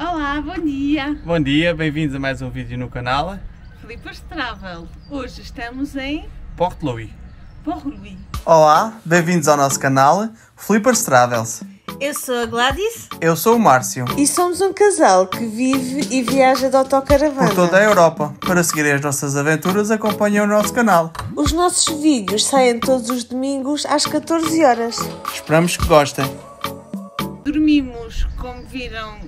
Olá, bom dia! Bom dia, bem-vindos a mais um vídeo no canal Flippers Travel. Hoje estamos em Port-Louis. Port-Louis. Olá, bem-vindos ao nosso canal Flippers Travels. Eu sou a Gladys Eu sou o Márcio, e somos um casal que vive e viaja de autocaravana. por toda a Europa. Para seguirem as nossas aventuras, acompanhem o nosso canal. Os nossos vídeos saem todos os domingos às 14 horas. Esperamos que gostem. Dormimos, como viram,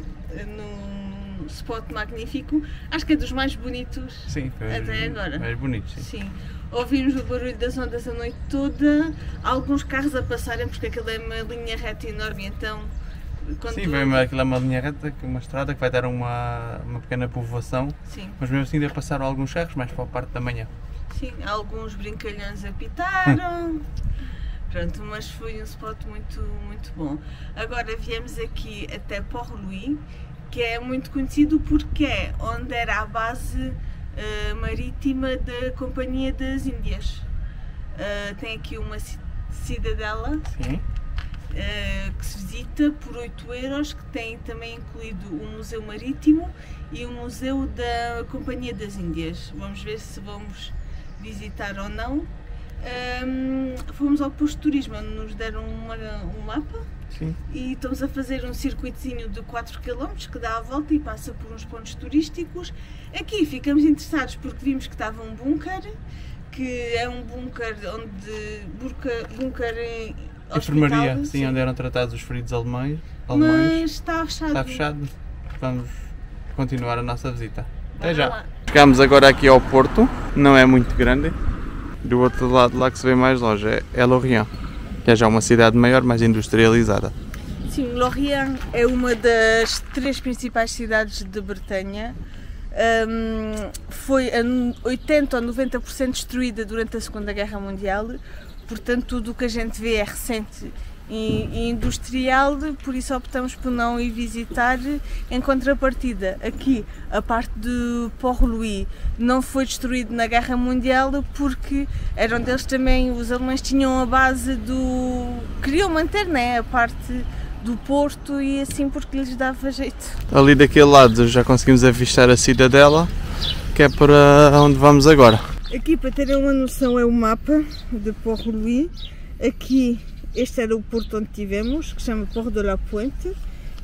num spot magnífico. Acho que é dos mais bonitos Sim, foi até agora. mais bonito, sim. Sim. Ouvimos o barulho das ondas a noite toda, alguns carros a passarem porque aquilo é uma linha reta enorme, então quando Sim, vem aquilo é uma linha reta, uma estrada que vai dar uma pequena povoação, Sim, mas mesmo assim ainda passaram alguns carros mais para a parte da manhã. sim, alguns brincalhões apitaram. Pronto, mas foi um spot muito bom. Agora viemos aqui até Port-Louis, que é muito conhecido porque é onde era a base marítima da Companhia das Índias. Tem aqui uma cidadela Sim. que se visita por 8€, que tem também incluído o Museu Marítimo e o Museu da Companhia das Índias. Vamos ver se vamos visitar ou não. Fomos ao posto de turismo, onde nos deram um mapa. Sim. E estamos a fazer um circuitozinho de 4 km que dá a volta e passa por uns pontos turísticos. Aqui ficamos interessados porque vimos que estava um bunker, que é um bunker onde bunker Enfermaria, hospital, sim, onde eram tratados os feridos alemães. mas está fechado. Está fechado. Vamos continuar a nossa visita. Bora Até já. lá. Chegamos agora aqui ao Porto, não é muito grande. Do outro lado, lá que se vê mais longe, é Lorient, que é já uma cidade maior, mais industrializada. Sim, Lorient é uma das 3 principais cidades de Bretanha. Foi a 80 ou 90% destruída durante a Segunda Guerra Mundial, portanto tudo o que a gente vê é recente e industrial, por isso optamos por não ir visitar. Em contrapartida, aqui a parte de Port-Louis não foi destruído na Guerra Mundial porque era onde eles também, os alemães tinham a base queriam manter, né, a parte do porto e assim porque lhes dava jeito. Ali daquele lado já conseguimos avistar a cidadela, que é para onde vamos agora. Aqui, para terem uma noção, é o mapa de Port-Louis. Aqui, este era o porto onde tivemos, que se chama Port de la Pointe,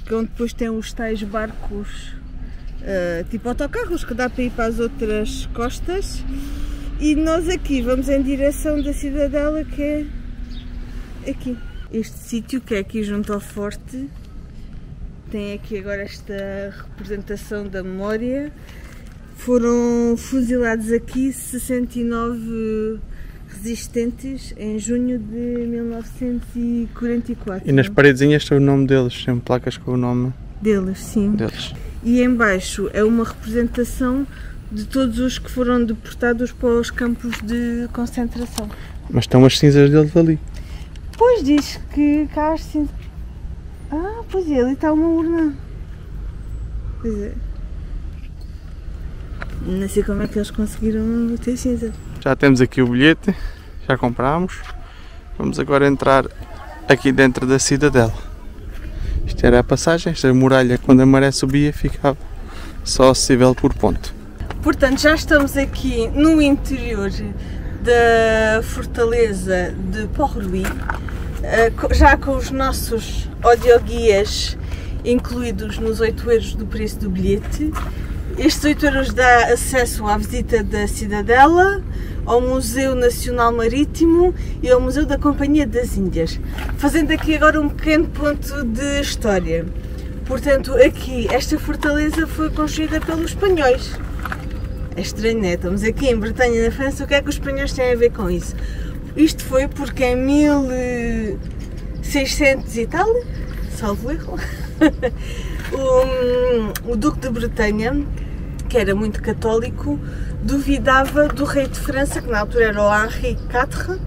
que é onde depois tem os tais barcos, tipo autocarros, que dá para ir para as outras costas. E nós aqui vamos em direção da cidadela, que é aqui. Este sítio, que é aqui junto ao forte, tem aqui agora esta representação da memória. Foram fuzilados aqui 69 resistentes em junho de 1944. E nas paredezinhas está o nome deles, tem placas com o nome Deles, sim. deles. E em baixo é uma representação de todos os que foram deportados para os campos de concentração. Mas estão as cinzas deles ali. Pois diz que cá as cinzas... Ah, pois é, ali está uma urna. Pois é. Não sei como é que eles conseguiram ter cinza. Já temos aqui o bilhete, já comprámos. Vamos agora entrar aqui dentro da cidadela. Isto era a passagem, esta muralha, quando a maré subia, ficava só acessível por ponto. Portanto, já estamos aqui no interior da fortaleza de Port-Louis, já com os nossos audioguias incluídos nos 8€ do preço do bilhete. Estes 8€ dá acesso à visita da cidadela, ao Museu Nacional Marítimo e ao Museu da Companhia das Índias. Fazendo aqui agora um pequeno ponto de história. Portanto, aqui, esta fortaleza foi construída pelos espanhóis. É estranho, né? Estamos aqui em Bretanha, na França, o que é que os espanhóis têm a ver com isso? Isto foi porque em 1600 e tal, salvo erro, o Duque de Bretanha, que era muito católico, duvidava do rei de França, que na altura era o Henri IV,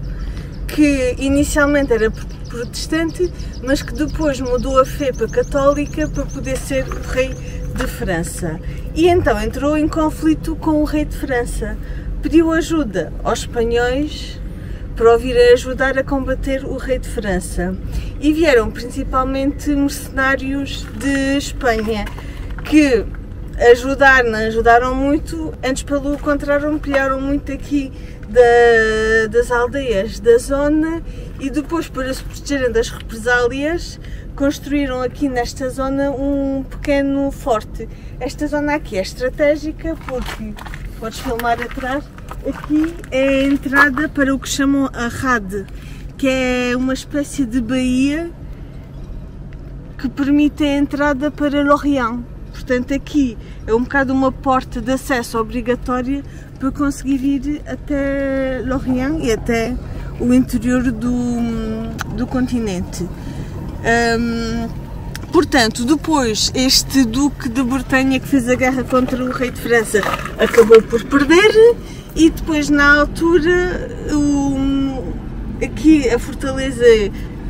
que inicialmente era protestante, mas que depois mudou a fé para católica para poder ser o rei de França. E então entrou em conflito com o rei de França. Pediu ajuda aos espanhóis para o virem ajudar a combater o rei de França. E vieram principalmente mercenários de Espanha, que ajudaram muito, antes pelo contrário, pilharam muito aqui das aldeias da zona, e depois, para se protegerem das represálias, construíram aqui nesta zona um pequeno forte. Esta zona aqui é estratégica porque, podes filmar atrás, aqui é a entrada para o que chamam a Rade, que é uma espécie de baía que permite a entrada para Lorient. Portanto, aqui é um bocado uma porta de acesso obrigatória para conseguir ir até Lorient e até o interior do continente. Portanto, depois este Duque de Bretanha, que fez a guerra contra o rei de França, acabou por perder, e depois, na altura, aqui a fortaleza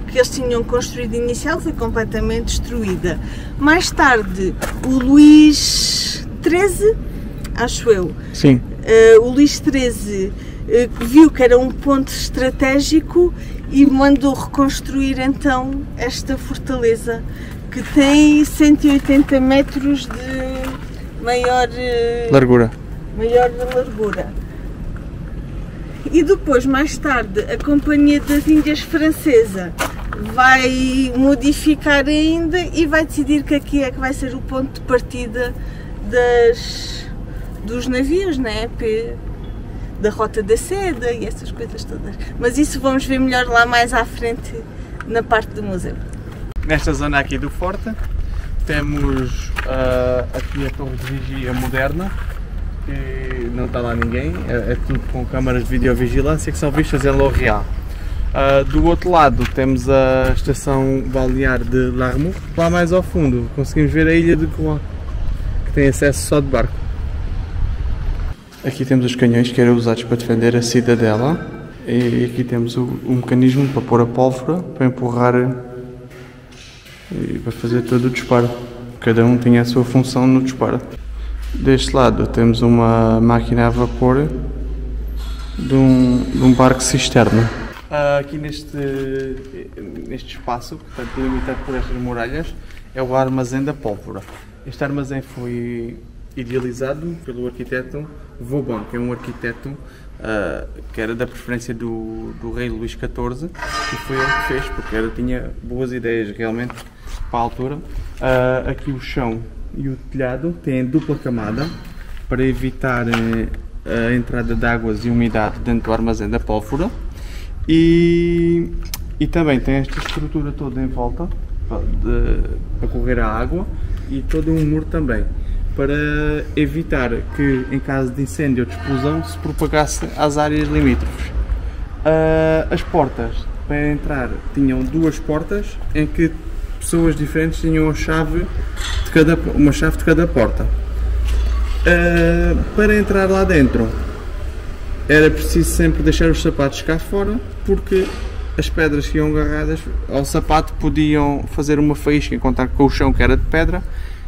que eles tinham construído inicial foi completamente destruída. Mais tarde, o Luís XIII, acho eu, Sim. O Luís XIII viu que era um ponto estratégico e mandou reconstruir então esta fortaleza, que tem 180 metros de maior Largura. E depois, mais tarde, a Companhia das Índias Francesa vai modificar ainda e vai decidir que aqui é que vai ser o ponto de partida dos navios, né? Da Rota da Seda e essas coisas todas. Mas isso vamos ver melhor lá mais à frente, na parte do museu. Nesta zona aqui do forte temos aqui a torre de vigia moderna, que não está lá ninguém, é tudo com câmaras de videovigilância que são vistas em Lorient. Do outro lado temos a estação balnear de Larmour. Lá mais ao fundo conseguimos ver a ilha de Groix, que tem acesso só de barco. Aqui temos os canhões que eram usados para defender a cidadela, e aqui temos o mecanismo para pôr a pólvora, para empurrar e para fazer todo o disparo. Cada um tinha a sua função no disparo. Deste lado temos uma máquina a vapor de um barco cisterna. Aqui neste espaço, portanto limitado por estas muralhas, é o armazém da pólvora. Este armazém foi idealizado pelo arquiteto Vauban, que é um arquiteto que era da preferência do rei Luís XIV, e foi ele que fez, porque tinha boas ideias realmente para a altura. Aqui o chão e o telhado têm dupla camada para evitar a entrada de águas e umidade dentro do armazém da pólvora, e também tem esta estrutura toda em volta para correr a água, e todo um muro também para evitar que, em caso de incêndio ou de explosão, se propagasse às áreas limítrofes. As portas para entrar tinham duas portas em que pessoas diferentes tinham uma chave de cada porta. Para entrar lá dentro era preciso sempre deixar os sapatos cá fora, porque as pedras que iam agarradas ao sapato podiam fazer uma faísca em contato com o chão, que era de pedra,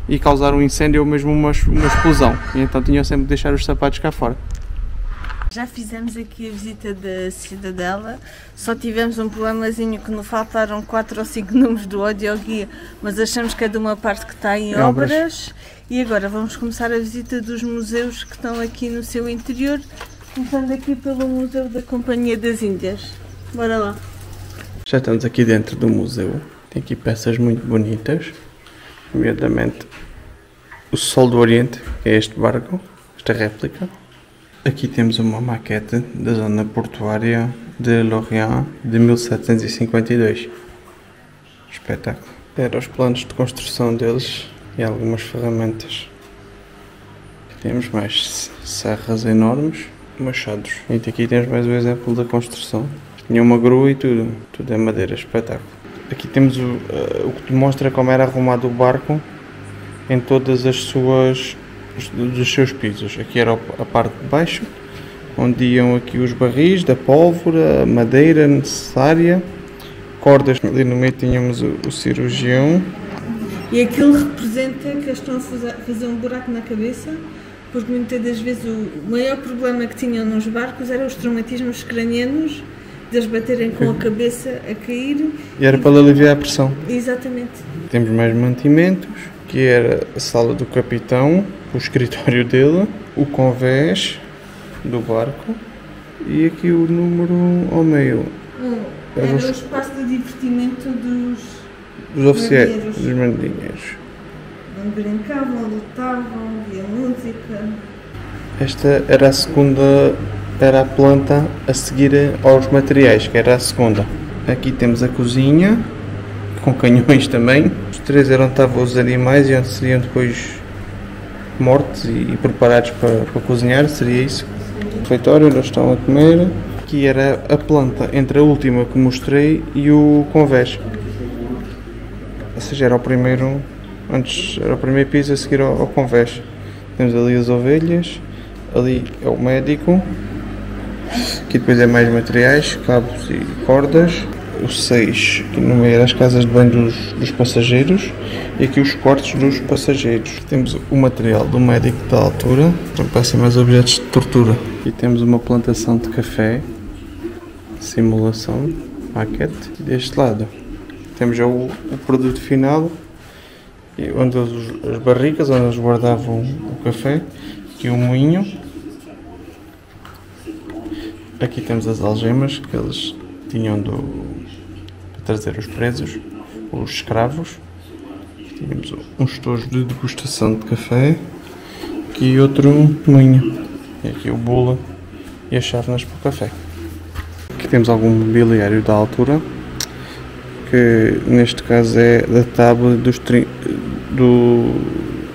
e causar um incêndio ou mesmo uma explosão, e então tinham sempre de deixar os sapatos cá fora. Já fizemos aqui a visita da cidadela, só tivemos um problemazinho que nos faltaram 4 ou 5 números do audioguia, mas achamos que é de uma parte que está em obras. E agora vamos começar a visita dos museus que estão aqui no seu interior, começando aqui pelo Museu da Companhia das Índias. Bora lá! Já estamos aqui dentro do museu, tem aqui peças muito bonitas, nomeadamente o Sol do Oriente, que é este barco, esta réplica. Aqui temos uma maquete da zona portuária de Lorient de 1752. Espetáculo. Eram os planos de construção deles e algumas ferramentas. Aqui temos mais serras enormes, machados. E aqui temos mais um exemplo da construção. Tinha uma grua e tudo é madeira, espetáculo. Aqui temos o que demonstra como era arrumado o barco em todas as dos seus pisos. Aqui era a parte de baixo, onde iam aqui os barris da pólvora, a madeira necessária, cordas. Ali no meio tínhamos o cirurgião. E aquilo representa que eles estão a fazer um buraco na cabeça, porque muitas das vezes o maior problema que tinham nos barcos eram os traumatismos cranianos, de eles baterem com a cabeça a cair. E era para aliviar a pressão. Exatamente. Temos mais mantimentos, Aqui era a sala do capitão, o escritório dele, o convés do barco e aqui o número ao meio. Era o espaço de divertimento dos oficiais, marinheiros. dos marinheiros. Onde brincavam, lutavam, via música. Esta era a segunda, era a planta a seguir aos materiais, que era a segunda. Aqui temos a cozinha, com canhões também. Os três estavam os animais e onde seriam depois mortos e preparados para cozinhar, seria isso. O refeitório, eles estão a comer. Aqui era a planta entre a última que mostrei e o convés. Ou seja, era o primeiro, antes era o primeiro piso a seguir ao convés. Temos ali as ovelhas, ali é o médico. Aqui depois é mais materiais, cabos e cordas. O 6, aqui no meio das casas de banho dos passageiros, e aqui os quartos dos passageiros. Temos o material do médico da altura, para ser mais objetos de tortura. Aqui temos uma plantação de café, simulação, maquete. Deste lado temos já o produto final, onde as barricas, onde eles guardavam o café. Aqui o moinho. Aqui temos as algemas que eles tinham para trazer os presos, os escravos. Tínhamos uns tojos de degustação de café. Aqui outro moinho. E aqui o bolo e as chávenas para o café. Aqui temos algum mobiliário da altura, que neste caso é da tábua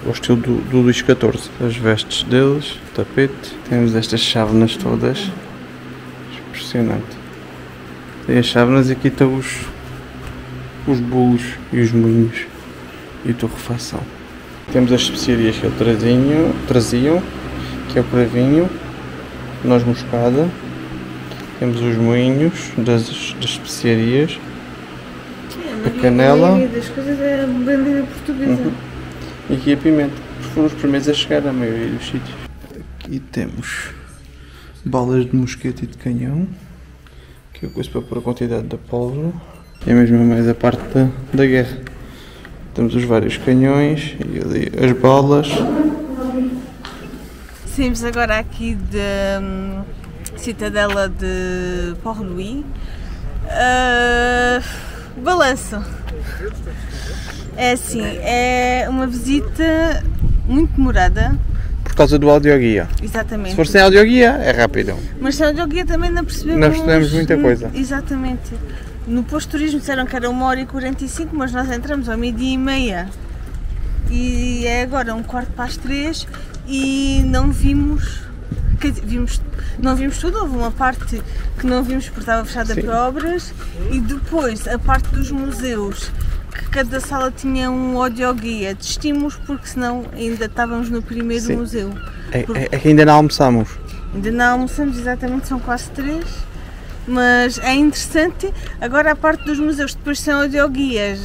ao estilo do Luís XIV. As vestes deles, o tapete. Temos estas chávenas todas. Impressionante. Tem as chávenas e aqui estão os bolos e os moinhos e a torrefação. Temos as especiarias que eles traziam, que é o cravinho, noz moscada. Temos os moinhos das especiarias, a canela. A maioria das coisas é bandeira portuguesa. E aqui a pimenta. Foram os primeiros a chegar à maioria dos sítios. Aqui temos balas de mosquete e de canhão. Aqui é o coisa para pôr a quantidade da pólvora. É mesmo mais a parte da guerra. Temos os vários canhões e ali as balas. Saímos agora aqui da Citadela de Port-Louis. Balanço. É assim, é uma visita muito demorada. Por causa do audioguia. Exatamente. Se for sem audioguia, é rápido. Mas sem audioguia também não percebemos... Não percebemos muita coisa. Exatamente. No posto de turismo disseram que era 1h45, mas nós entramos ao 12h30 e é agora 2:45 e não vimos, quer dizer, não vimos tudo, houve uma parte que não vimos porque estava fechada para obras e depois a parte dos museus, que cada sala tinha um audioguia, desistimos porque senão ainda estávamos no primeiro museu. É que ainda não almoçamos. Ainda não almoçamos, exatamente, são quase 3. Mas é interessante. Agora a parte dos museus depois são audioguias,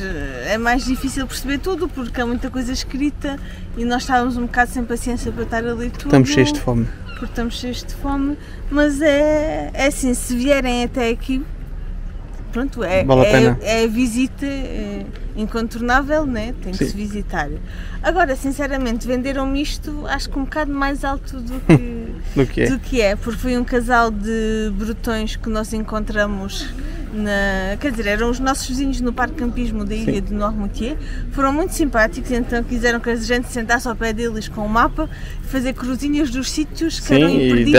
é mais difícil perceber tudo porque há muita coisa escrita e nós estávamos um bocado sem paciência para estar a ler tudo. Estamos cheios de fome. Porque estamos cheios de fome, mas é assim, se vierem até aqui, pronto, vale a pena. É a visita incontornável, né? Tem que se visitar. Agora, sinceramente, venderam-me isto, acho que um bocado mais alto do que é, porque foi um casal de bretões que nós encontramos quer dizer, eram os nossos vizinhos no parque campismo da ilha de Noirmoutier. Foram muito simpáticos, então quiseram que a gente se sentasse ao pé deles com o mapa, fazer cruzinhas dos sítios que eram imperdíveis. E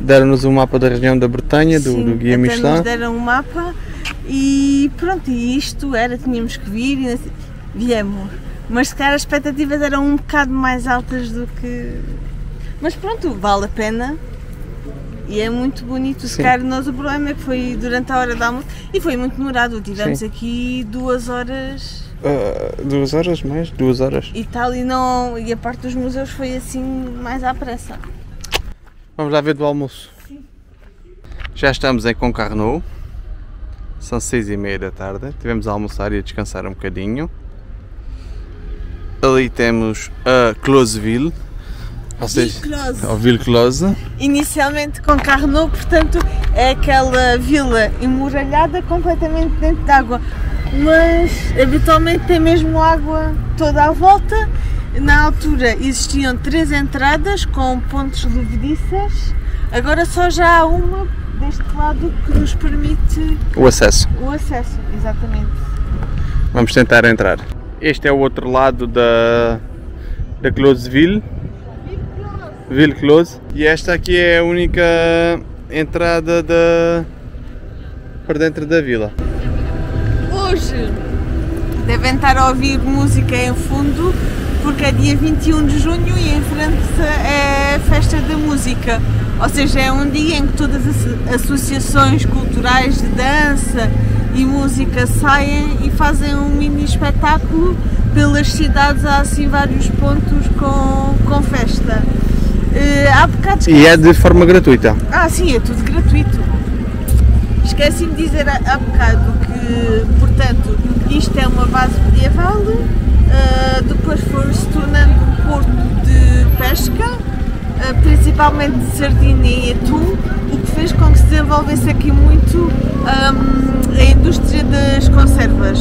deram-nos um mapa da região da Bretanha, do Guia Michelin. Nos deram um mapa e pronto, e isto era, tínhamos que vir e viemos. Mas se calhar as expectativas eram um bocado mais altas do que... Mas pronto, vale a pena. E é muito bonito, se calhar nós o problema é que foi durante a hora de almoço e foi muito demorado, tivemos aqui 2 horas... 2 horas mais? 2 horas. E tal, e a parte dos museus foi assim mais à pressa. Vamos lá ver do almoço. Sim. Já estamos em Concarneau, são 6h30 da tarde, tivemos a almoçar e a descansar um bocadinho. Ali temos a Closeville. Ville-Close. Inicialmente Concarneau, portanto, é aquela vila emuralhada completamente dentro de água. mas habitualmente tem mesmo água toda à volta. Na altura existiam 3 entradas com pontes levadiças, agora só já há uma deste lado que nos permite O acesso. o acesso, exatamente. Vamos tentar entrar. Este é o outro lado da Closeville. Ville Close. E esta aqui é a única entrada para dentro da vila. Hoje devem estar a ouvir música em fundo porque é dia 21 de junho e em França é festa da música, ou seja, é um dia em que todas as associações culturais de dança e música saem e fazem um mini espetáculo pelas cidades. Há assim vários pontos com festa. Há bocados que... E é de forma gratuita. Ah, sim, é tudo gratuito. Esqueci-me de dizer há bocado que, portanto, isto é uma base medieval, depois foi se tornando um porto de pesca, principalmente de sardinha e atum, o que fez com que se desenvolvesse aqui muito a indústria das conservas.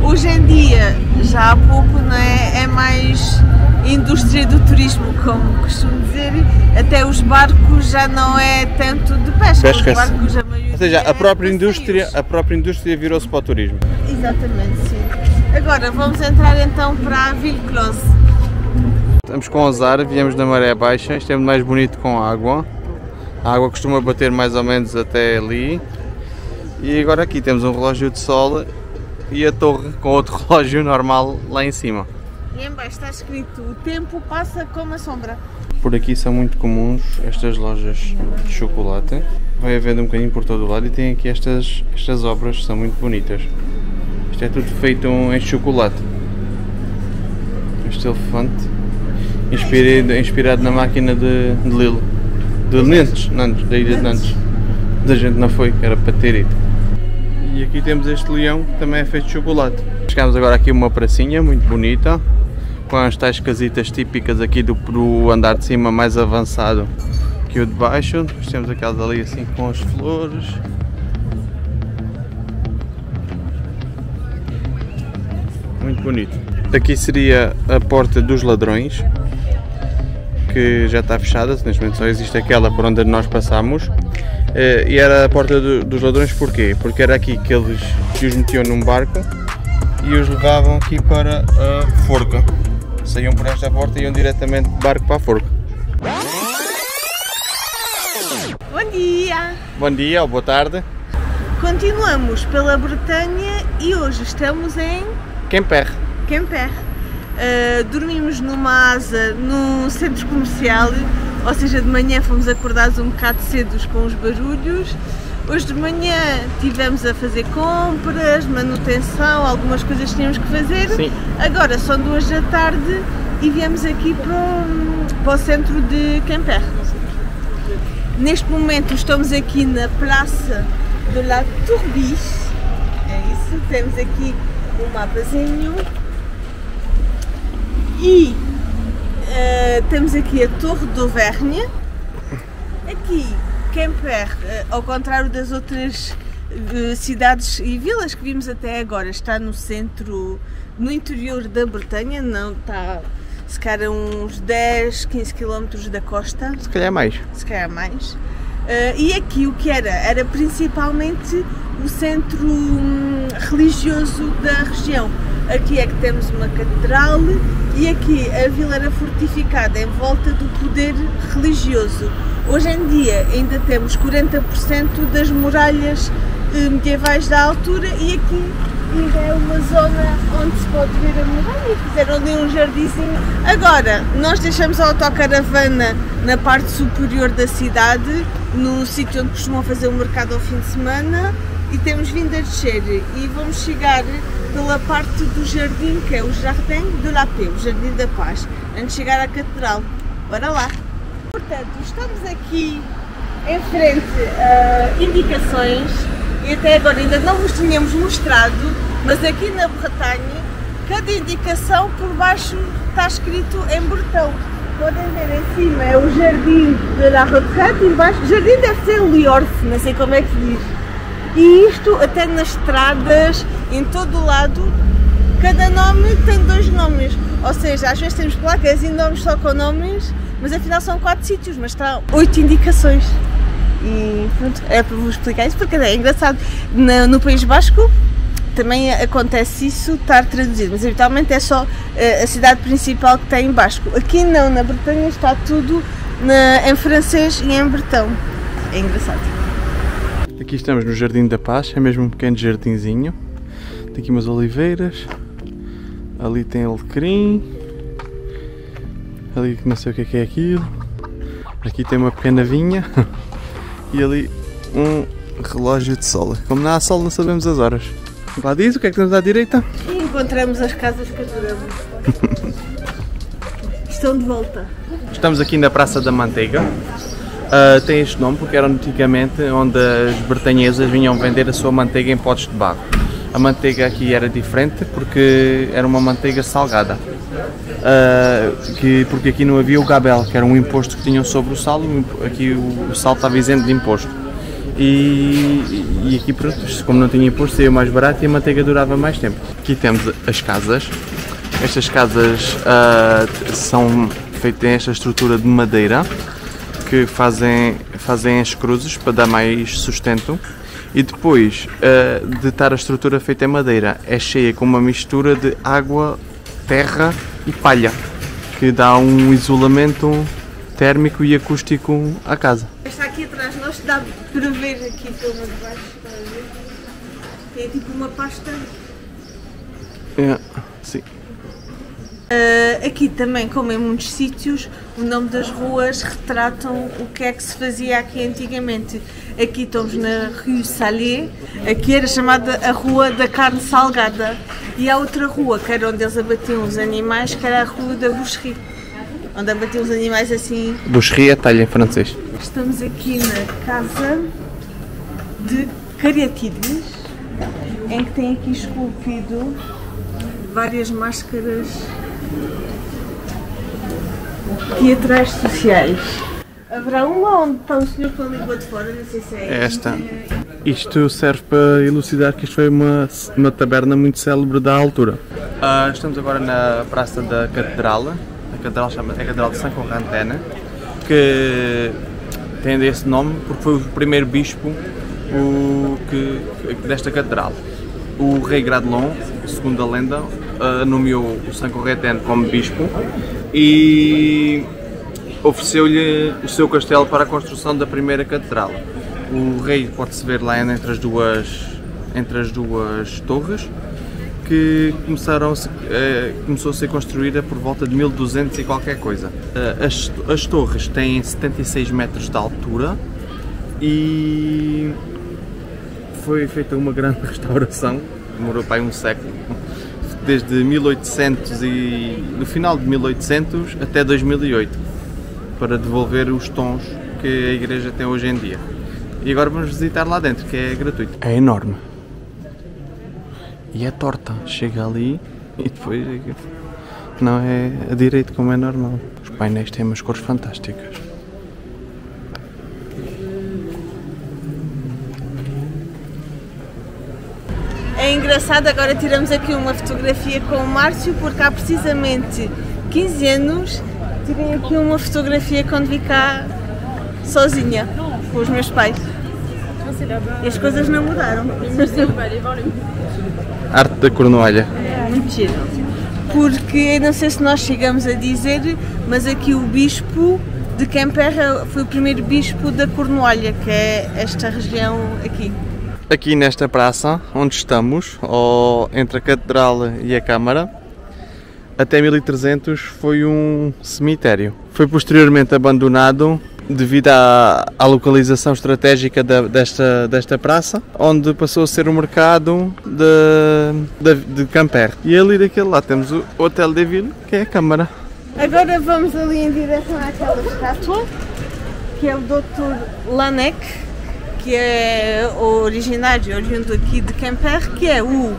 Hoje em dia, já há pouco, não é? É mais indústria do turismo, como costumo dizer, até os barcos já não é tanto de pesca. Os barcos, a maioria, ou seja, a própria passeios. indústria virou-se para o turismo. Exatamente, sim. Agora vamos entrar então para a Ville Close. Estamos com azar, viemos na maré baixa, isto é muito mais bonito com água. A água costuma bater mais ou menos até ali. E agora aqui temos um relógio de sol e a torre com outro relógio normal lá em cima. E em baixo está escrito: o tempo passa como a sombra. Por aqui são muito comuns estas lojas de chocolate. Vai havendo um bocadinho por todo o lado e tem aqui estas obras que são muito bonitas. Isto é tudo feito em chocolate. Este elefante inspirado na máquina de Lilo. De Nantes, da ilha de Nantes. Da gente não foi, era para ter ido. E aqui temos este leão que também é feito de chocolate. Chegamos agora aqui a uma pracinha muito bonita, com as tais casitas típicas aqui do andar de cima mais avançado que o de baixo. Depois temos aquelas ali assim com as flores. Muito bonito. Aqui seria a Porta dos Ladrões, que já está fechada, neste momento só existe aquela por onde nós passamos. E era a Porta dos Ladrões porquê? Porque era aqui que eles os metiam num barco e os levavam aqui para a forca. Saíam por esta porta e iam diretamente de barco para a forca. Bom dia! Bom dia ou boa tarde. Continuamos pela Bretanha e hoje estamos em Quimper. Dormimos numa asa num centro comercial, ou seja, de manhã fomos acordados um bocado cedo com os barulhos. Hoje de manhã estivemos a fazer compras, manutenção, algumas coisas que tínhamos que fazer. Sim. Agora são 2 da tarde e viemos aqui para o centro de Quimper. Neste momento estamos aqui na Praça de la Tourbiche. É isso, temos aqui um mapazinho. E temos aqui a Torre d'Auvergne. Aqui, Quimper, ao contrário das outras cidades e vilas que vimos até agora, está no centro, no interior da Bretanha, não está, se calhar uns 10, 15 km da costa. Se calhar mais. Se calhar mais. E aqui o que era principalmente o centro religioso da região. Aqui é que temos uma catedral e aqui a vila era fortificada em volta do poder religioso. Hoje em dia ainda temos 40% das muralhas medievais da altura e aqui ainda é uma zona onde se pode ver a muralha. Fizeram ali um jardinzinho. Agora, nós deixamos a autocaravana na parte superior da cidade, no sítio onde costumam fazer o mercado ao fim de semana, e temos vindo a descer e vamos chegar pela parte do jardim, que é o Jardin de la Paix, o Jardim da Paz, antes de chegar à Catedral. Bora lá! Portanto, estamos aqui em frente a indicações, e até agora ainda não vos tínhamos mostrado, mas aqui na Bretanha, cada indicação por baixo está escrito em bretão. Podem ver em cima é o Jardim de la Retraite e embaixo, o jardim deve ser Liorce, não sei como é que diz. E isto até nas estradas, em todo o lado, cada nome tem 2 nomes. Ou seja, às vezes temos placas e nomes só com nomes, mas afinal são 4 sítios, mas está 8 indicações. E pronto, é para vos explicar isso porque é engraçado. No País Basco também acontece isso, estar traduzido, mas habitualmente é só a cidade principal que tem em basco. Aqui não, na Bretanha está tudo em francês e em bretão. É engraçado. Aqui estamos no Jardim da Paz, é mesmo um pequeno jardinzinho. Tem aqui umas oliveiras, ali tem alecrim, ali não sei o que é aquilo, aqui tem uma pequena vinha e ali um relógio de sol. Como não há sol não sabemos as horas. Lá diz, o que é que temos à direita? E encontramos as casas que adoramos. Estão de volta. Estamos aqui na Praça da Manteiga. Tem este nome porque era antigamente onde as bretanhesas vinham vender a sua manteiga em potes de barro. A manteiga aqui era diferente porque era uma manteiga salgada. Porque aqui não havia o gabel, que era um imposto que tinham sobre o sal. Aqui o sal estava isento de imposto. E aqui, pronto, como não tinha imposto, saiu mais barato e a manteiga durava mais tempo. Aqui temos as casas. Estas casas são feitas em esta estrutura de madeira que fazem as cruzes para dar mais sustento. E depois de estar a estrutura feita em madeira, é cheia com uma mistura de água, terra e palha, que dá um isolamento térmico e acústico à casa. Está aqui atrás de nós, dá para ver aqui pelo de baixo, está a ver? Tem tipo uma pasta. Sim. Aqui também, como em muitos sítios, o nome das ruas retratam o que é que se fazia aqui antigamente. Aqui estamos na Rue Salé, aqui era chamada a Rua da Carne Salgada. E há outra rua, que era onde eles abatiam os animais, que era a Rua da Boucherie, onde abatiam os animais assim. Boucherie é talho em francês. Estamos aqui na casa de Cariatides, em que tem aqui esculpido várias máscaras teatrais sociais. Haverá uma onde está o senhor com a língua de fora, não sei se é esta. Isto serve para elucidar que isto foi uma taberna muito célebre da altura. Estamos agora na Praça da Catedral. A catedral chama-se Catedral de Saint-Corentin, que tem esse nome porque foi o primeiro bispo desta catedral. O rei Gradelon, segundo a lenda, nomeou o Saint-Corentin como bispo e ofereceu-lhe o seu castelo para a construção da primeira catedral. O rei pode-se ver lá entre as duas torres, que começou a ser construída por volta de 1200 e qualquer coisa. As torres têm 76 metros de altura e foi feita uma grande restauração, demorou para aí um século, desde 1800 e no final de 1800 até 2008, para devolver os tons que a igreja tem hoje em dia. E agora vamos visitar lá dentro, que é gratuito. É enorme. E é torta. Chega ali e depois não é a direito como é normal. Os painéis têm umas cores fantásticas. É engraçado, agora tiramos aqui uma fotografia com o Márcio, porque há precisamente 15 anos tirei aqui uma fotografia quando vi cá sozinha, com os meus pais. E as coisas não mudaram. Arte da Cornualha. É muito giro. Porque, não sei se nós chegamos a dizer, mas aqui o bispo de Quimper foi o primeiro bispo da Cornualha, que é esta região aqui. Aqui nesta praça, onde estamos, ou entre a Catedral e a Câmara, até 1300 foi um cemitério. Foi posteriormente abandonado devido à localização estratégica desta praça, onde passou a ser o mercado de Quimper. E ali daquele lado temos o Hotel de Ville, que é a Câmara. Agora vamos ali em direção àquela estátua, que é o Dr. Laennec, que é oriundo aqui de Quimper, que é o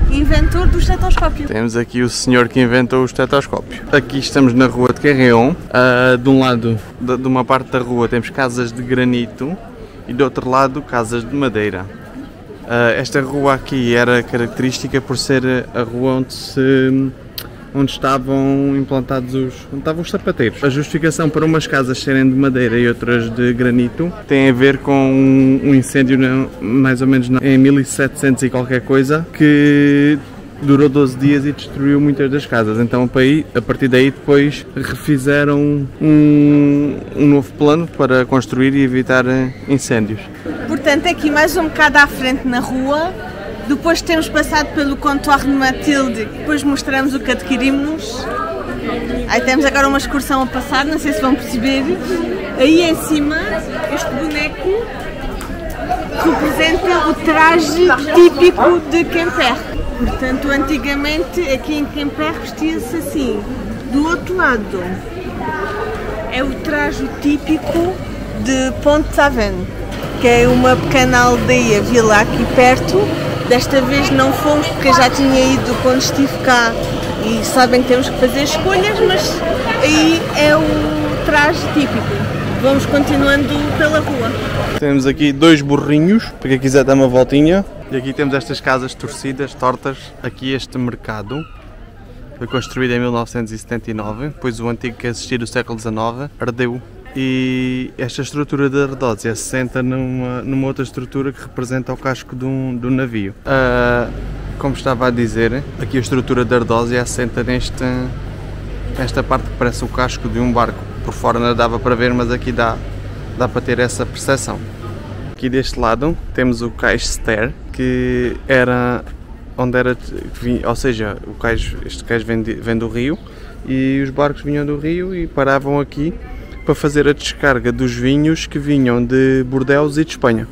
inventor do estetoscópio. Temos aqui o senhor que inventou o estetoscópio. Aqui estamos na rua de Carreon. De um lado, de uma parte da rua, temos casas de granito e do outro lado, casas de madeira. Esta rua aqui era característica por ser a rua onde estavam implantados os sapateiros. A justificação para umas casas serem de madeira e outras de granito tem a ver com um incêndio mais ou menos em 1700 e qualquer coisa, que durou 12 dias e destruiu muitas das casas. Então a partir daí depois refizeram um novo plano para construir e evitar incêndios. Portanto, aqui mais um bocado à frente na rua, depois temos passado pelo Contorno de Matilde, depois mostramos o que adquirimos. Aí temos agora uma excursão a passar, não sei se vão perceber. Aí em cima, este boneco representa o traje típico de Quimper. Portanto, antigamente aqui em Quimper vestia-se assim. Do outro lado é o traje típico de Pont-Aven, que é uma pequena aldeia, vila aqui perto. Desta vez não fomos porque eu já tinha ido quando estive cá e sabem que temos que fazer escolhas, mas aí é o traje típico. Vamos continuando pela rua. Temos aqui 2 burrinhos, para quem quiser dar uma voltinha. E aqui temos estas casas torcidas, tortas. Aqui este mercado foi construído em 1979, depois o antigo que existia do século XIX ardeu. E esta estrutura da Ardósia assenta numa outra estrutura que representa o casco de um navio. Como estava a dizer, aqui a estrutura da Ardósia assenta nesta parte que parece o casco de um barco. Por fora não dava para ver, mas aqui dá para ter essa percepção. Aqui deste lado temos o cais Ster, que era onde era, ou seja, este cais vem do rio e os barcos vinham do rio e paravam aqui para fazer a descarga dos vinhos que vinham de Bordeaux e de Espanha.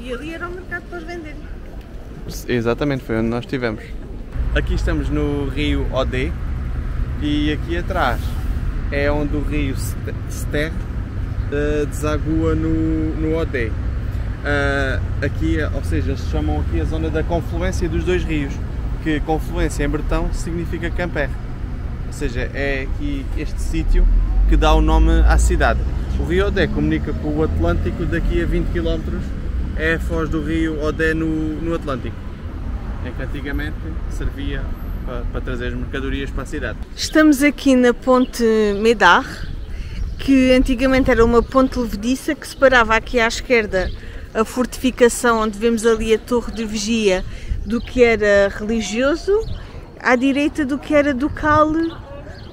E ali era o mercado para os venderem. Exatamente, foi onde nós estivemos. Aqui estamos no rio Odé e aqui atrás é onde o rio Ster desagua no Odé. Aqui, ou seja, se chamam aqui a zona da confluência dos 2 rios, que confluência em bretão significa Quimper. Ou seja, é aqui este sítio que dá o nome à cidade. O rio Odé comunica com o Atlântico, daqui a 20 km é a foz do rio Odé no Atlântico, em que antigamente servia para trazer as mercadorias para a cidade. Estamos aqui na ponte Médard, que antigamente era uma ponte levadiça que separava aqui à esquerda a fortificação, onde vemos ali a torre de vigia, do que era religioso, à direita do que era ducal,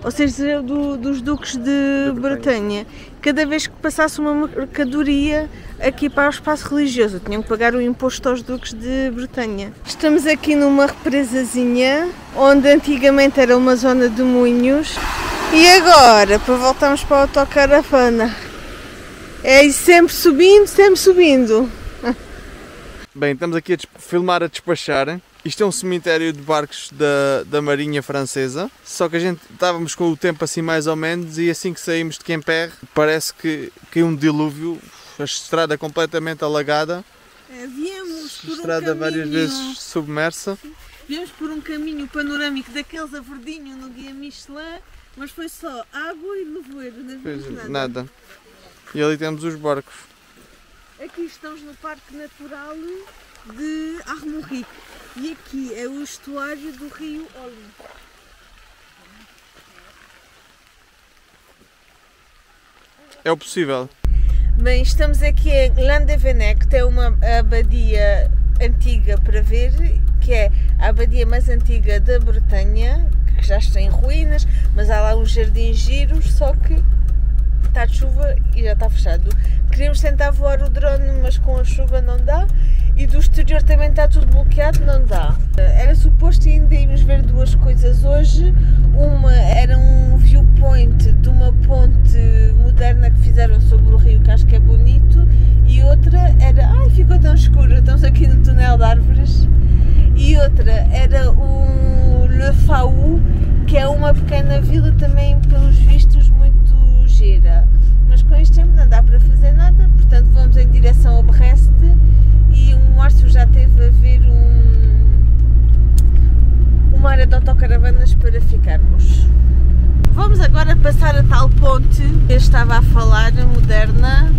ou seja, dos duques de Bretanha. Cada vez que passasse uma mercadoria aqui para o espaço religioso, tinham que pagar o imposto aos duques de Bretanha. Estamos aqui numa represazinha, onde antigamente era uma zona de moinhos, e agora, para voltarmos para a autocaravana, é sempre subindo, sempre subindo. Bem, estamos aqui a filmar a despachar. Isto é um cemitério de barcos da Marinha Francesa, só que a gente estávamos com o tempo assim mais ou menos e assim que saímos de Quimper parece que caiu um dilúvio, a estrada completamente alagada, Viemos por estrada várias vezes submersa. Viemos por um caminho panorâmico daqueles a verdinho no guia Michelin, mas foi só água e nevoeiro, não vimos nada. E ali temos os barcos. Aqui estamos no Parque Natural de Armorique e aqui é o estuário do rio Olly. É o possível. Bem, estamos aqui em Landévennec, que tem uma abadia antiga para ver, que é a abadia mais antiga da Bretanha, que já está em ruínas, mas há lá uns jardins giros, só que está de chuva e já está fechado. Queríamos tentar voar o drone, mas com a chuva não dá, e do exterior também está tudo bloqueado, não dá. Era suposto ainda irmos ver 2 coisas hoje. Uma era um viewpoint de uma ponte moderna que fizeram sobre o rio, que acho que é bonito, e outra era... Ai, ficou tão escuro, estamos aqui no túnel de árvores. E outra era o Le Faou, que é uma pequena vila também, pelos vistos, muito gira. Mas com este tempo não dá para fazer nada, portanto vamos em direção ao Brest, e o Márcio já esteve a ver uma área de autocaravanas para ficarmos. Vamos agora passar a tal ponte que eu estava a falar, moderna.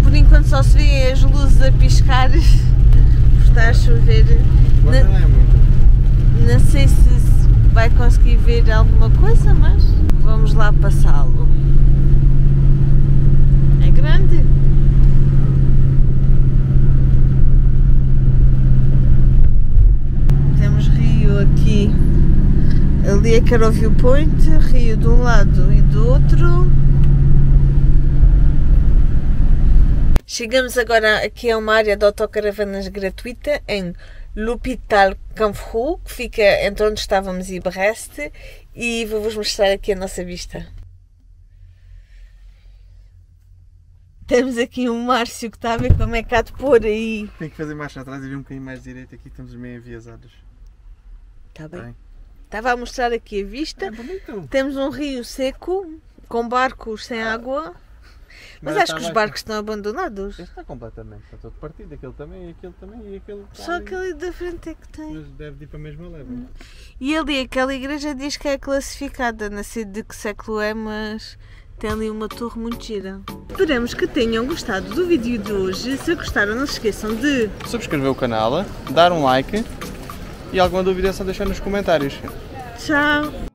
Por enquanto só se vê as luzes a piscar. está a chover. Agora não é muito. Não sei se vai conseguir ver alguma coisa, mas vamos lá passá-lo. É grande. Temos rio aqui. Ali é que era o viewpoint, rio de um lado e do outro. Chegamos agora aqui a uma área de autocaravanas gratuita em L'Hôpital Canfrou, que fica entre onde estávamos e Brest, e vou-vos mostrar aqui a nossa vista. Temos aqui um Márcio que está a ver como é que há de pôr aí. Tem que fazer marcha atrás e vir um bocadinho mais direito, aqui estamos meio enviesados. Está bem. Estava a mostrar aqui a vista. É bonito. Temos um rio seco, com barcos sem água. Mas acho que os barcos estão abandonados. Este está completamente, está todo partido, aquele também, e aquele também, e aquele... Só aquele da frente é que tem. Mas deve ir para a mesma leva. E ali, aquela igreja diz que é classificada, não sei de que século é, mas tem ali uma torre muito gira. Esperamos que tenham gostado do vídeo de hoje. Se gostaram, não se esqueçam de Subscrever o canal, dar um like e alguma dúvida é só deixar nos comentários. tchau!